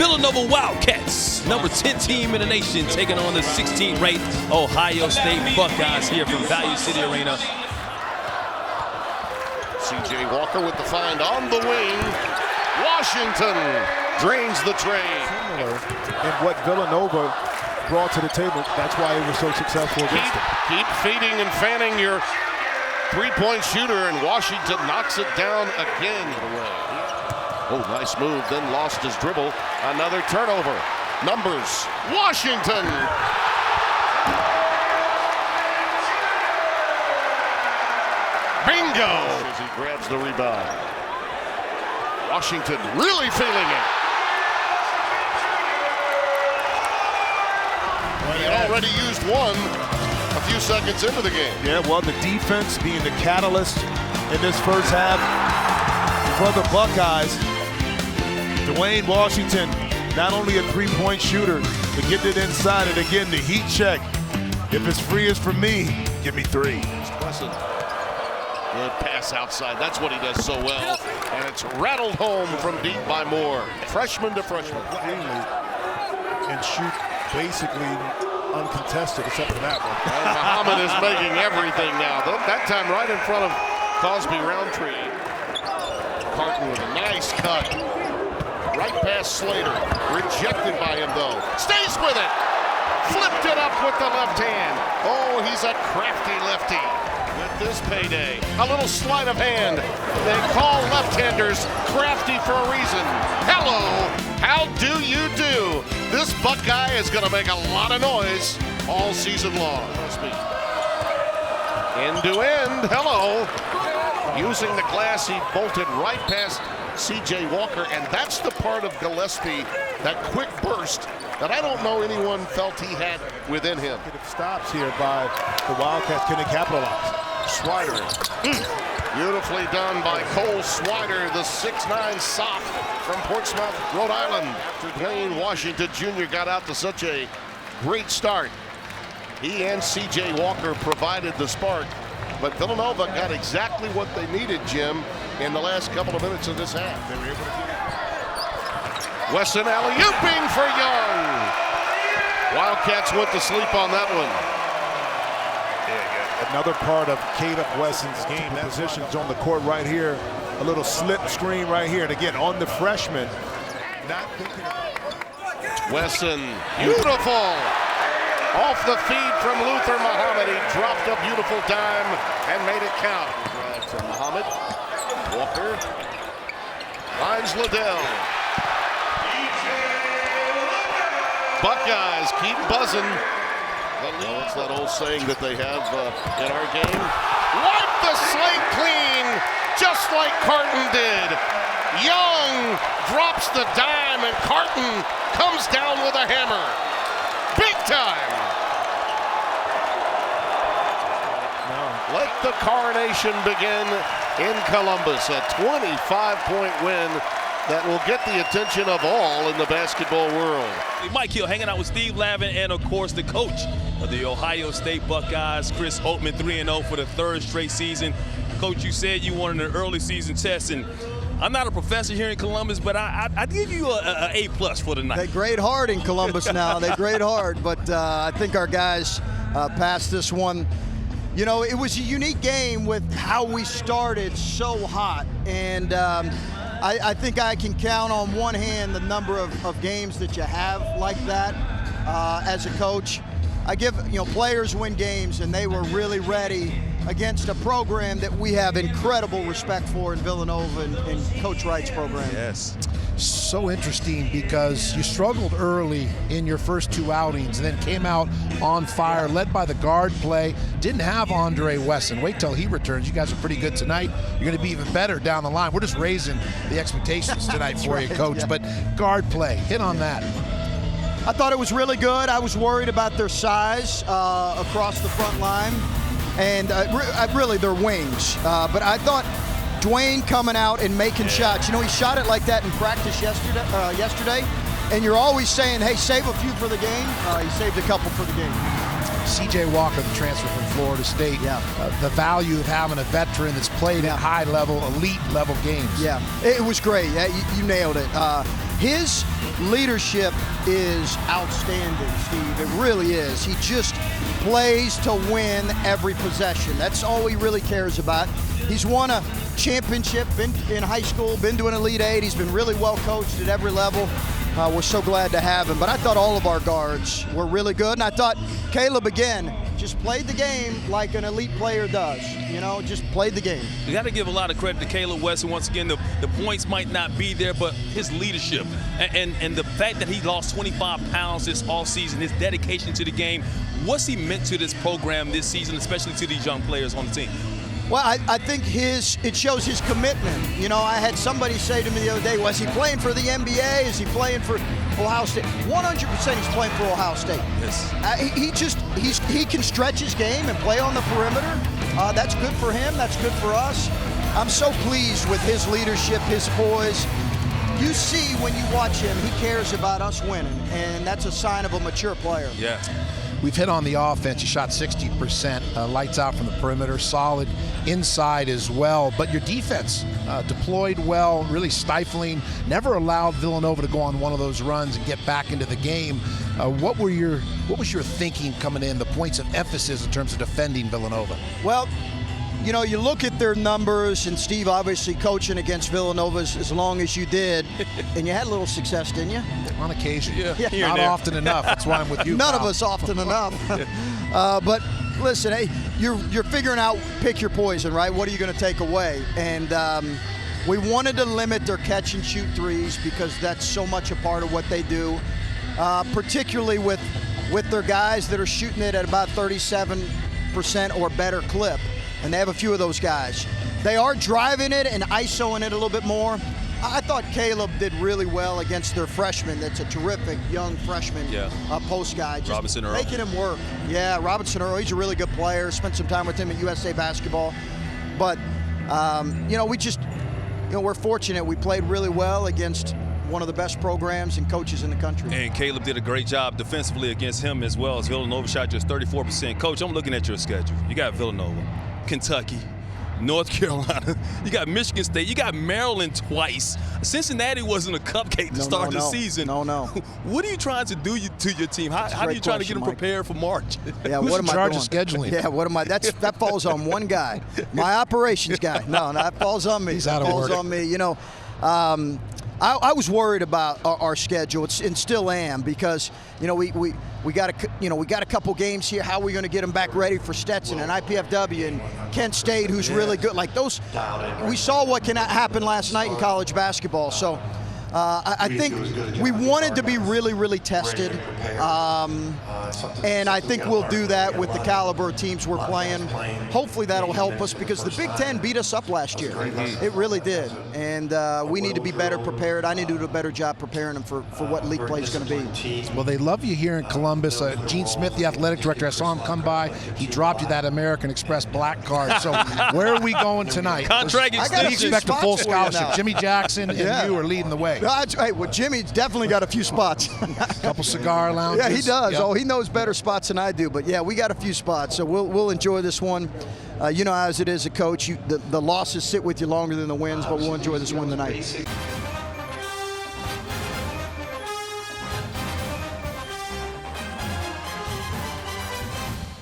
Villanova Wildcats, number 10 team in the nation, taking on the 16th ranked Ohio State Buckeyes here from Value City Arena. C.J. Walker with the find on the wing. Washington drains the tray. Similar in what Villanova brought to the table. That's why it was so successful against them. Keep feeding and fanning your three-point shooter, and Washington knocks it down again. Oh, nice move, then lost his dribble. Another turnover. Numbers, Washington. Bingo! As he grabs the rebound. Washington really feeling it. He had already used one a few seconds into the game. Yeah, well, the defense being the catalyst in this first half for the Buckeyes. Dwayne Washington, not only a three-point shooter, but getting it inside, and again, the heat check. If it's free as for me, give me three. Good pass outside. That's what he does so well. And it's rattled home from deep by Moore. Freshman to freshman. And shoot basically uncontested except for that one. And Muhammad is making everything now. That time right in front of Cosby Roundtree. Carton with a nice cut. Right past Slater. Rejected by him though. Stays with it. Flipped it up with the left hand. Oh, he's a crafty lefty. With this payday, a little sleight of hand. They call left-handers crafty for a reason. Hello, how do you do? This Buckeye is going to make a lot of noise all season long. End to end, hello. Using the glass, he bolted right past C.J. Walker, and that's the part of Gillespie, that quick burst, that I don't know anyone felt he had within him. Stops here by the Wildcats. Can they capitalize? Swider. Beautifully done by Cole Swider, the 6'9" sop from Portsmouth, Rhode Island. After Dwayne Washington Jr. got out to such a great start, he and C.J. Walker provided the spark, but Villanova got exactly what they needed, Jim, in the last couple of minutes of this half. They were able to get it. Wesson alley-ooping for Young. Wildcats went to sleep on that one. Another part of Caleb Wesson's game. Positions on the court right here. A little slip screen right here. And again, on the freshman. Not thinking Wesson, beautiful. Off the feed from Luther Muhammad. He dropped a beautiful dime and made it count. Drive to Muhammad. Walker. Finds Liddell. Buckeyes keep buzzing. Well, it's that old saying that they have in our game. Wipe the slate clean, just like Carton did. Young drops the dime, and Carton comes down with a hammer. Big time. Let the coronation begin in Columbus. A 25-point win that will get the attention of all in the basketball world. Mike Hill hanging out with Steve Lavin and, of course, the coach of the Ohio State Buckeyes, Chris Holtmann, 3-0 for the third straight season. Coach, you said you wanted an early season test, and I'm not a professor here in Columbus, but I'd give you an A+ for the night. They grade hard in Columbus now. They grade hard, but I think our guys passed this one. You know, it was a unique game with how we started so hot, and I think I can count on one hand the number of games that you have like that as a coach. I give, players win games, and they were really ready against a program that we have incredible respect for in Villanova and Coach Wright's program. Yes. So interesting because you struggled early in your first two outings and then came out on fire, led by the guard play. Didn't have Andre Wesson. Wait till he returns. You guys are pretty good tonight. You're going to be even better down the line. We're just raising the expectations tonight for right, you, Coach. Yeah. But guard play, hit on that. I thought it was really good. I was worried about their size across the front line and really their wings. But I thought Dwayne coming out and making shots. He shot it like that in practice yesterday, and you're always saying, hey, save a few for the game. He saved a couple for the game. C.J. Walker, the transfer from Florida State. Yeah. The value of having a veteran that's played at high level, elite level games. Yeah, it was great. You nailed it. His leadership is outstanding, Steve. It really is. He just plays to win every possession. That's all he really cares about. He's won a championship, been in high school, been to an Elite Eight. He's been really well coached at every level. We're so glad to have him. But I thought all of our guards were really good, and I thought Caleb, again, just played the game like an elite player does. You know, just played the game. You got to give a lot of credit to Caleb Wesson. Once again, the points might not be there, but his leadership and the fact that he lost 25 pounds this offseason, his dedication to the game, what's he meant to this program this season, especially to these young players on the team? Well, I think it shows his commitment. You know, I had somebody say to me the other day, was he playing for the NBA? Is he playing for Ohio State? 100% he's playing for Ohio State. Yes. He can stretch his game and play on the perimeter. That's good for him. That's good for us. I'm so pleased with his leadership, his poise. You see when you watch him, he cares about us winning, and that's a sign of a mature player. Yeah. We've hit on the offense. You shot 60%, lights out from the perimeter, solid inside as well. But your defense deployed well, really stifling, never allowed Villanova to go on one of those runs and get back into the game. What was your thinking coming in, the points of emphasis in terms of defending Villanova? Well, you know, you look at their numbers, and Steve, obviously coaching against Villanova as long as you did, and you had a little success, didn't you? On occasion. Yeah. Not often enough. That's why I'm with you. None pal. of us often enough. But listen, hey, you're figuring out, pick your poison, right? What are you going to take away? And we wanted to limit their catch and shoot threes because that's so much a part of what they do, particularly with their guys that are shooting it at about 37% or better clip. And they have a few of those guys. They are driving it and ISOing it a little bit more. I thought Caleb did really well against their freshman. That's a terrific young freshman post guy. Just Robinson Earl. making him work. Yeah, Robinson Earl, he's a really good player. Spent some time with him at USA Basketball. But, you know, we're fortunate. We played really well against one of the best programs and coaches in the country. And Caleb did a great job defensively against him as well, as Villanova shot just 34%. Coach, I'm looking at your schedule. You got Villanova, Kentucky, North Carolina, you got Michigan State, you got Maryland twice. Cincinnati wasn't a cupcake to start the season. No. What are you trying to do to your team? How are you trying to get them prepared for March? Yeah, Who's what in am charge I of doing? scheduling? Yeah, what am I? That falls on one guy, my operations guy. No, that falls on me. He's out of falls order. on me. You know, I was worried about our schedule, and still am, because you know we got a couple games here. How are we going to get them back ready for Stetson and IPFW and Kent State, who's really good? Like those, we saw what can happen last night in college basketball. So I think we wanted to be really, really tested, and I think we'll do that with the caliber of teams we're playing. Hopefully that'll help us, because the Big Ten beat us up last year. It really did, and we need to be better prepared. I need to do a better job preparing them for what league play is going to be. Well, they love you here in Columbus. Gene Smith, the athletic director, I saw him come by. He dropped you that American Express black card. So where are we going tonight? Contract I got extension. a few Expect a full spots for you scholarship. now. Jimmy Jackson and you are leading the way. Hey, well, Jimmy's definitely got a few spots. Couple cigar lounges. Yeah, he does. Yep. Oh, he knows better spots than I do. But yeah, we got a few spots, so we'll enjoy this one. You know, as it is a coach, the losses sit with you longer than the wins, but we'll enjoy this one tonight.